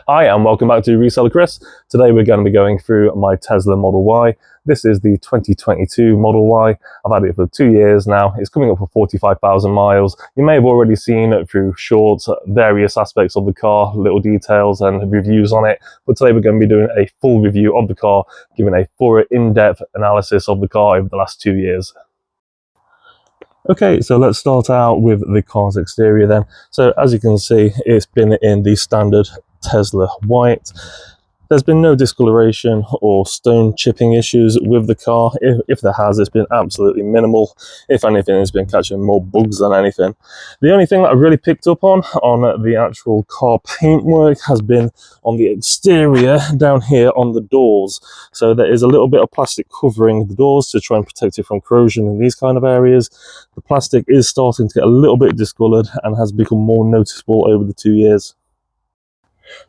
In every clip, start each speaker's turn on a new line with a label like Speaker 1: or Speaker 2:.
Speaker 1: Hi and welcome back to Reseller Chris. Today we're going to be going through my Tesla Model Y. This is the 2022 Model Y. I've had it for 2 years now. It's coming up for 45,000 miles. You may have already seen it through shorts, various aspects of the car, little details and reviews on it. But today we're going to be doing a full review of the car, giving a thorough in-depth analysis of the car over the last 2 years. Okay, so let's start out with the car's exterior then. So as you can see, it's been in the standard Tesla white. There's been no discoloration or stone chipping issues with the car. If there has, it's been absolutely minimal. If anything, it's been catching more bugs than anything. The only thing that I've really picked up on the actual car paintwork has been on the exterior down here on the doors. So there is a little bit of plastic covering the doors to try and protect it from corrosion in these kind of areas. The plastic is starting to get a little bit discolored and has become more noticeable over the 2 years.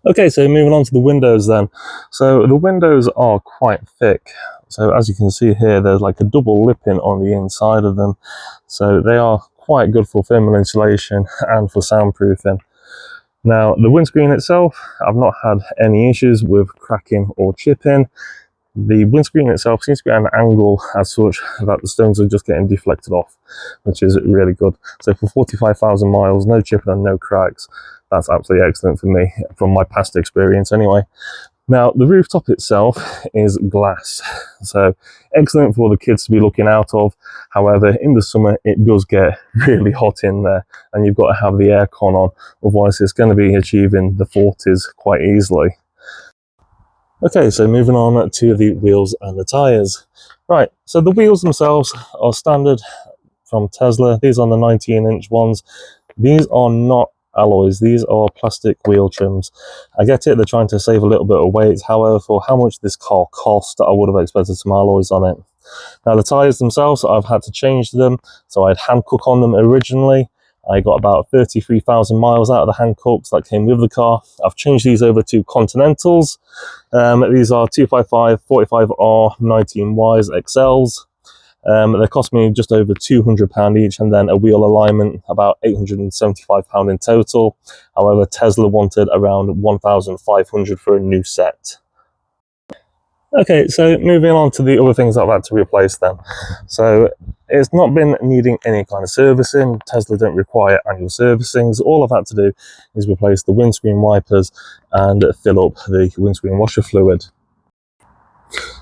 Speaker 1: Okay, so moving on to the windows then. So the windows are quite thick. So as you can see here, there's like a double lipping on the inside of them. So they are quite good for thermal insulation and for soundproofing. Now, the windscreen itself, I've not had any issues with cracking or chipping. The windscreen itself seems to be at an angle as such that the stones are just getting deflected off, which is really good. So for 45,000 miles, no chipping and no cracks. That's absolutely excellent for me, from my past experience anyway. Now, the rooftop itself is glass, so excellent for the kids to be looking out of. However, in the summer, it does get really hot in there, and you've got to have the aircon on, otherwise it's going to be achieving the 40s quite easily. Okay, so moving on to the wheels and the tyres. Right, so the wheels themselves are standard from Tesla. These are the 19-inch ones. These are not alloys, these are plastic wheel trims. I get it, they're trying to save a little bit of weight. However, for how much this car cost, I would have expected some alloys on it. Now the tyres themselves, I've had to change them. So I had hand cook on them originally. I got about 33,000 miles out of the hand cooks that came with the car. I've changed these over to Continentals. These are 255 45R 19Ys XLs. They cost me just over £200 each, and then a wheel alignment about £875 in total. However, Tesla wanted around £1,500 for a new set. Okay, so moving on to the other things that I've had to replace then. So it's not been needing any kind of servicing. Tesla don't require annual servicings. All I've had to do is replace the windscreen wipers and fill up the windscreen washer fluid.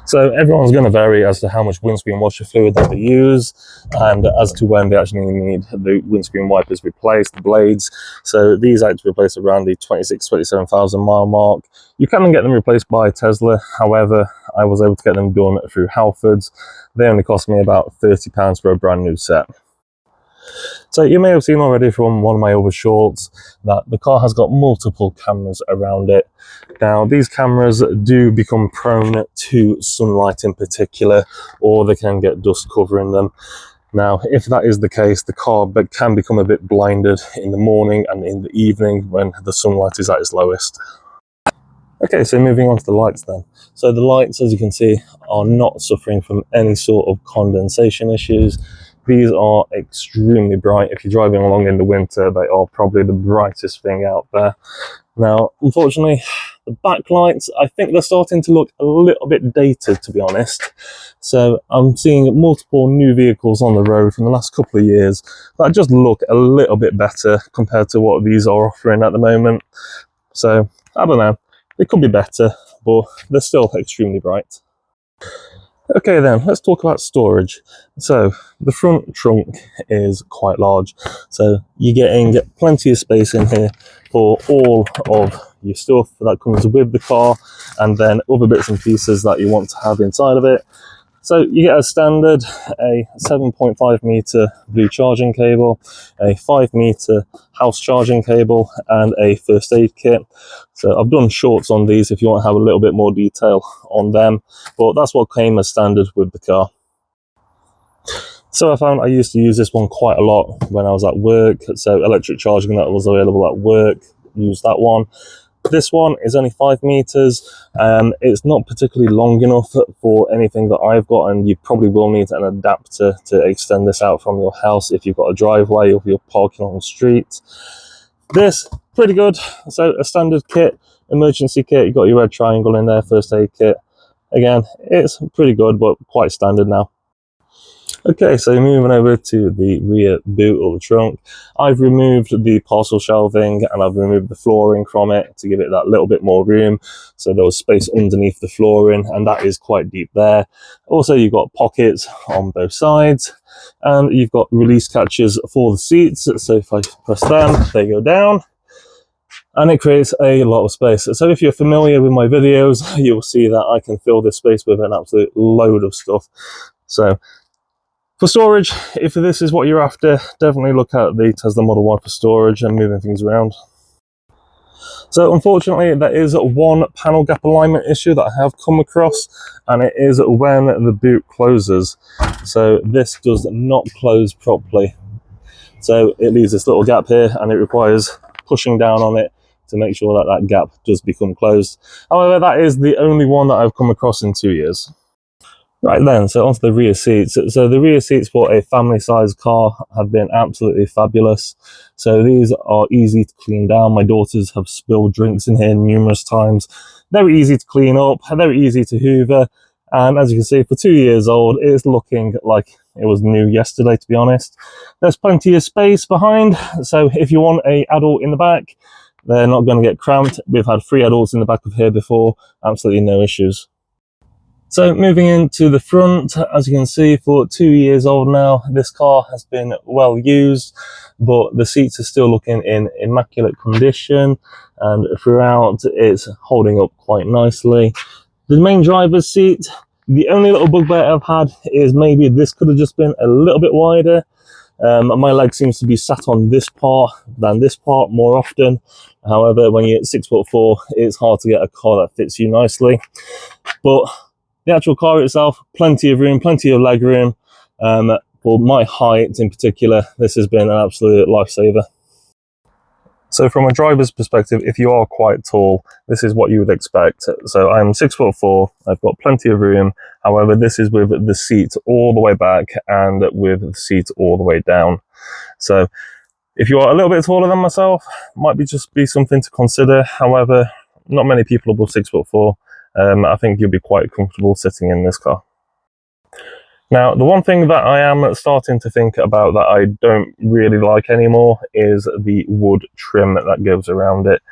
Speaker 1: So everyone's going to vary as to how much windscreen washer fluid that they use and as to when they actually need the windscreen wipers replaced, the blades. So these actually replace around the 27,000 mile mark. You can get them replaced by Tesla. However, I was able to get them done through Halfords. They only cost me about £30 for a brand new set. So you may have seen already from one of my other shorts that the car has got multiple cameras around it. Now these cameras do become prone to sunlight in particular, or they can get dust covering them. Now if that is the case, the car can become a bit blinded in the morning and in the evening when the sunlight is at its lowest. Okay, so moving on to the lights then. So the lights, as you can see, are not suffering from any sort of condensation issues. These are extremely bright. If you're driving along in the winter, they are probably the brightest thing out there. Now, unfortunately, the backlights, I think they're starting to look a little bit dated, to be honest. So I'm seeing multiple new vehicles on the road from the last couple of years that just look a little bit better compared to what these are offering at the moment. So, I don't know. They could be better, but they're still extremely bright. Okay then, let's talk about storage. So the front trunk is quite large, so you're getting plenty of space in here for all of your stuff that comes with the car, and then other bits and pieces that you want to have inside of it. So you get a standard, a 7.5 meter blue charging cable, a 5 meter house charging cable, and a first aid kit. So I've done shorts on these if you want to have a little bit more detail on them, but that's what came as standard with the car. So I found I used to use this one quite a lot when I was at work, so electric charging that was available at work, use that one. This one is only 5 meters. It's not particularly long enough for anything that I've got, and you probably will need an adapter to extend this out from your house if you've got a driveway or if you're parking on the street. This pretty good. So a standard kit, emergency kit, you've got your red triangle in there, first aid kit. Again, it's pretty good, but quite standard now. Okay, so moving over to the rear boot or the trunk, I've removed the parcel shelving and I've removed the flooring from it to give it that little bit more room. So there was space underneath the flooring, and that is quite deep there. Also, you've got pockets on both sides, and you've got release catches for the seats. So if I press them, they go down, and it creates a lot of space. So if you're familiar with my videos, you'll see that I can fill this space with an absolute load of stuff. So for storage, if this is what you're after, definitely look at the Tesla Model Y for storage and moving things around. So unfortunately, there is one panel gap alignment issue that I have come across, and it is when the boot closes. So this does not close properly. So it leaves this little gap here, and it requires pushing down on it to make sure that that gap does become closed. However, that is the only one that I've come across in 2 years. Right then, so onto the rear seats. So the rear seats for a family-sized car have been absolutely fabulous. So these are easy to clean down. My daughters have spilled drinks in here numerous times. Very easy to clean up, very easy to hoover. And as you can see, for 2 years old, it's looking like it was new yesterday, to be honest. There's plenty of space behind. So if you want an adult in the back, they're not going to get cramped. We've had 3 adults in the back of here before, absolutely no issues. So moving into the front, as you can see, for 2 years old now, this car has been well used, but the seats are still looking in immaculate condition, and throughout it's holding up quite nicely. The main driver's seat, the only little bugbear I've had is maybe this could have just been a little bit wider. My leg seems to be sat on this part than this part more often. However, when you're 6'4", it's hard to get a car that fits you nicely. But the actual car itself, plenty of room, plenty of leg room. For my height in particular, this has been an absolute lifesaver. So from a driver's perspective, if you are quite tall, this is what you would expect. So I'm 6'4", I've got plenty of room. However, this is with the seat all the way back and with the seat all the way down. So if you are a little bit taller than myself, might just be something to consider. However, not many people above 6'4". I think you'll be quite comfortable sitting in this car. Now, the one thing that I am starting to think about that I don't really like anymore is the wood trim that goes around it.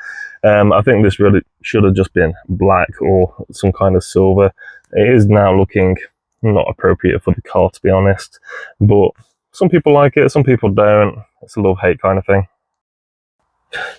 Speaker 1: I think this really should have just been black or some kind of silver. It is now looking not appropriate for the car, to be honest. But some people like it, some people don't. It's a love-hate kind of thing.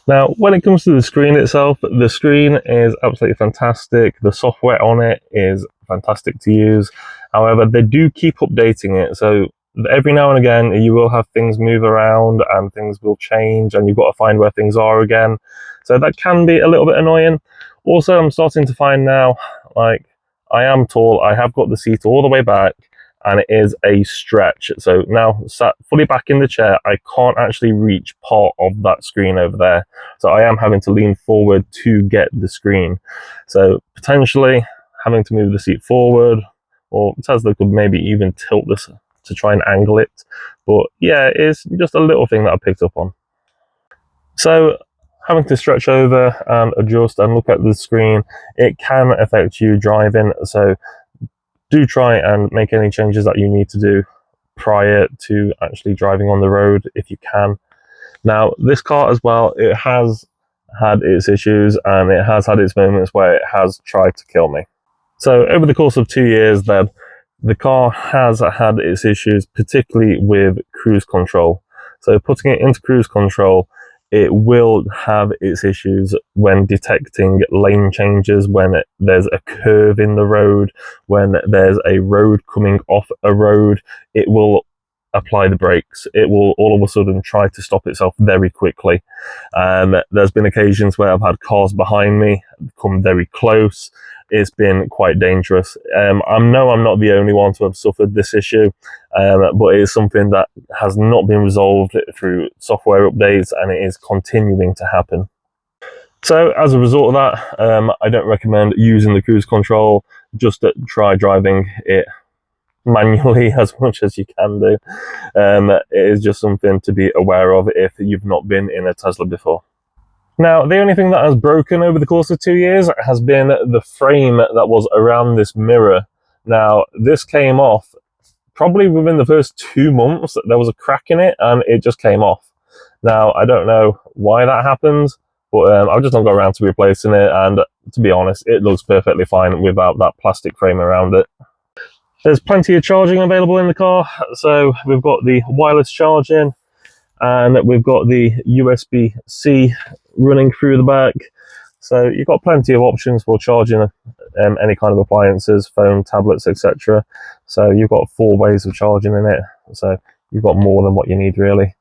Speaker 1: Now, when it comes to the screen itself, the screen is absolutely fantastic. The software on it is fantastic to use. However, they do keep updating it. So every now and again, you will have things move around and things will change, and you've got to find where things are again. So that can be a little bit annoying. Also, I'm starting to find now, like, I am tall. I have got the seat all the way back, and it is a stretch. So now sat fully back in the chair, I can't actually reach part of that screen over there. So I am having to lean forward to get the screen. So potentially having to move the seat forward, or Tesla could maybe even tilt this to try and angle it. But yeah, it's just a little thing that I picked up on. So having to stretch over and adjust and look at the screen, it can affect you driving. So do try and make any changes that you need to do prior to actually driving on the road if you can. Now, this car as well, it has had its issues and it has had its moments where it has tried to kill me. So over the course of 2 years then, the car has had its issues, particularly with cruise control. So putting it into cruise control, it will have its issues when detecting lane changes, when there's a curve in the road, when there's a road coming off a road, it will apply the brakes. It will all of a sudden try to stop itself very quickly. There's been occasions where I've had cars behind me come very close. It's been quite dangerous. I know I'm not the only one to have suffered this issue, but it is something that has not been resolved through software updates, and it is continuing to happen. So as a result of that, I don't recommend using the cruise control. Just try driving it manually as much as you can do. It is just something to be aware of if you've not been in a Tesla before. Now, the only thing that has broken over the course of 2 years has been the frame that was around this mirror. Now, this came off probably within the first 2 months. There was a crack in it and it just came off. Now, I don't know why that happened, but I've just not got around to replacing it, and to be honest, it looks perfectly fine without that plastic frame around it. There's plenty of charging available in the car, so we've got the wireless charging, and we've got the USB-C running through the back. So you've got plenty of options for charging any kind of appliances, phone, tablets, etc. So you've got 4 ways of charging in it. So you've got more than what you need, really.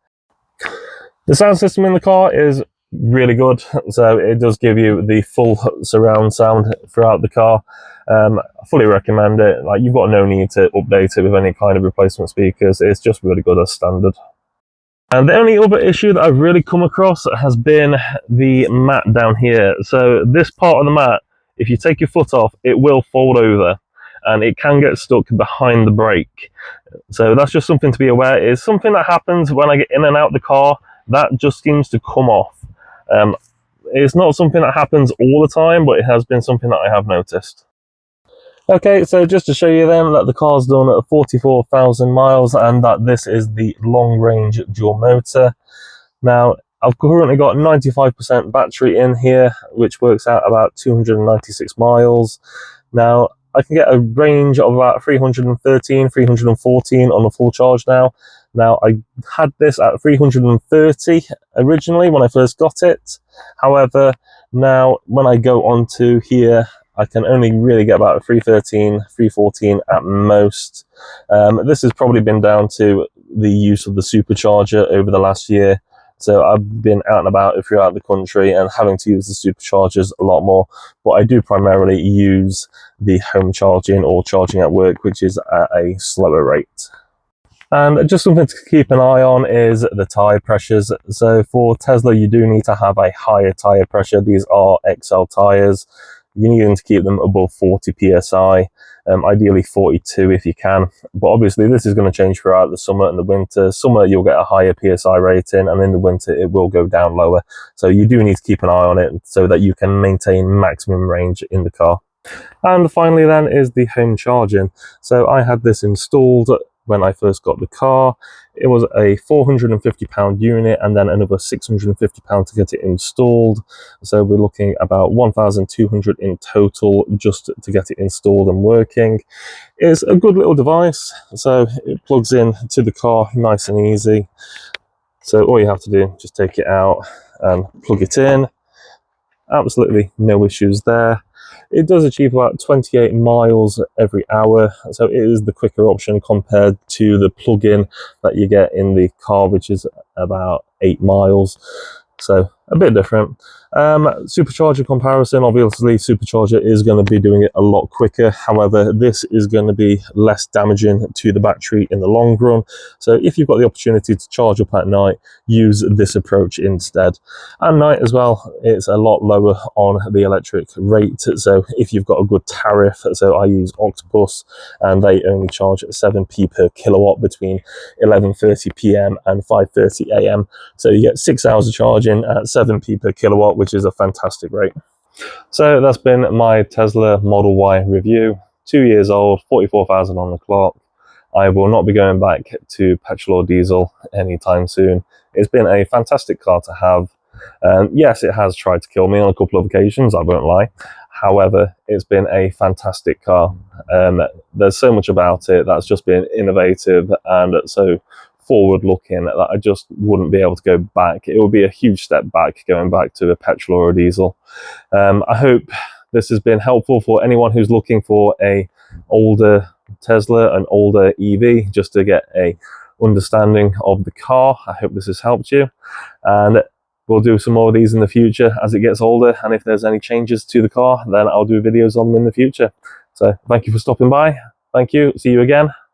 Speaker 1: The sound system in the car is really good. So it does give you the full surround sound throughout the car. I fully recommend it. Like, you've got no need to update it with any kind of replacement speakers. It's just really good as standard. And the only other issue that I've really come across has been the mat down here. So this part of the mat, if you take your foot off, it will fold over and it can get stuck behind the brake. So that's just something to be aware. It's something that happens when I get in and out the car. That just seems to come off. It's not something that happens all the time, but it has been something that I have noticed. Okay, so just to show you then that the car's done at 44,000 miles and that this is the long range dual motor. Now, I've currently got 95% battery in here, which works out about 296 miles. Now, I can get a range of about 313, 314 on a full charge now. Now, I had this at 330 originally when I first got it. However, now when I go onto here, I can only really get about 313, 314 at most. This has probably been down to the use of the supercharger over the last year. So I've been out and about throughout the country and having to use the superchargers a lot more. But I do primarily use the home charging or charging at work, which is at a slower rate. And just something to keep an eye on is the tyre pressures. So for Tesla, you do need to have a higher tyre pressure. These are XL tyres. You need them to keep them above 40 psi, ideally 42 if you can. But obviously this is going to change throughout the summer and the winter. Summer you'll get a higher psi rating, and in the winter it will go down lower. So you do need to keep an eye on it so that you can maintain maximum range in the car. And finally then is the home charging. So I had this installed when I first got the car. It was a £450 unit and then another £650 to get it installed. So we're looking about 1,200 in total just to get it installed and working. It's a good little device. So it plugs in to the car nice and easy. So all you have to do, just take it out and plug it in. Absolutely no issues there. It does achieve about 28 miles every hour, so it is the quicker option compared to the plug-in that you get in the car, which is about 8 miles. So a bit different. Supercharger comparison, obviously supercharger is going to be doing it a lot quicker. However, this is going to be less damaging to the battery in the long run. So if you've got the opportunity to charge up at night, use this approach instead. At night as well, it's a lot lower on the electric rate. So if you've got a good tariff, so I use Octopus and they only charge 7p per kilowatt between 11:30 p.m. and 5:30 a.m. So you get 6 hours of charging at 7p per kilowatt, which is a fantastic rate. So that's been my Tesla Model Y review. 2 years old, 44,000 on the clock. I will not be going back to petrol or diesel anytime soon. It's been a fantastic car to have. Yes, it has tried to kill me on a couple of occasions, I won't lie. However, it's been a fantastic car. There's so much about it that's just been innovative and so forward looking that I just wouldn't be able to go back. It would be a huge step back going back to a petrol or a diesel. I hope this has been helpful for anyone who's looking for a older Tesla, an older EV, just to get a understanding of the car. I hope this has helped you, and we'll do some more of these in the future as it gets older, and if there's any changes to the car, then I'll do videos on them in the future. So thank you for stopping by. Thank you. See you again.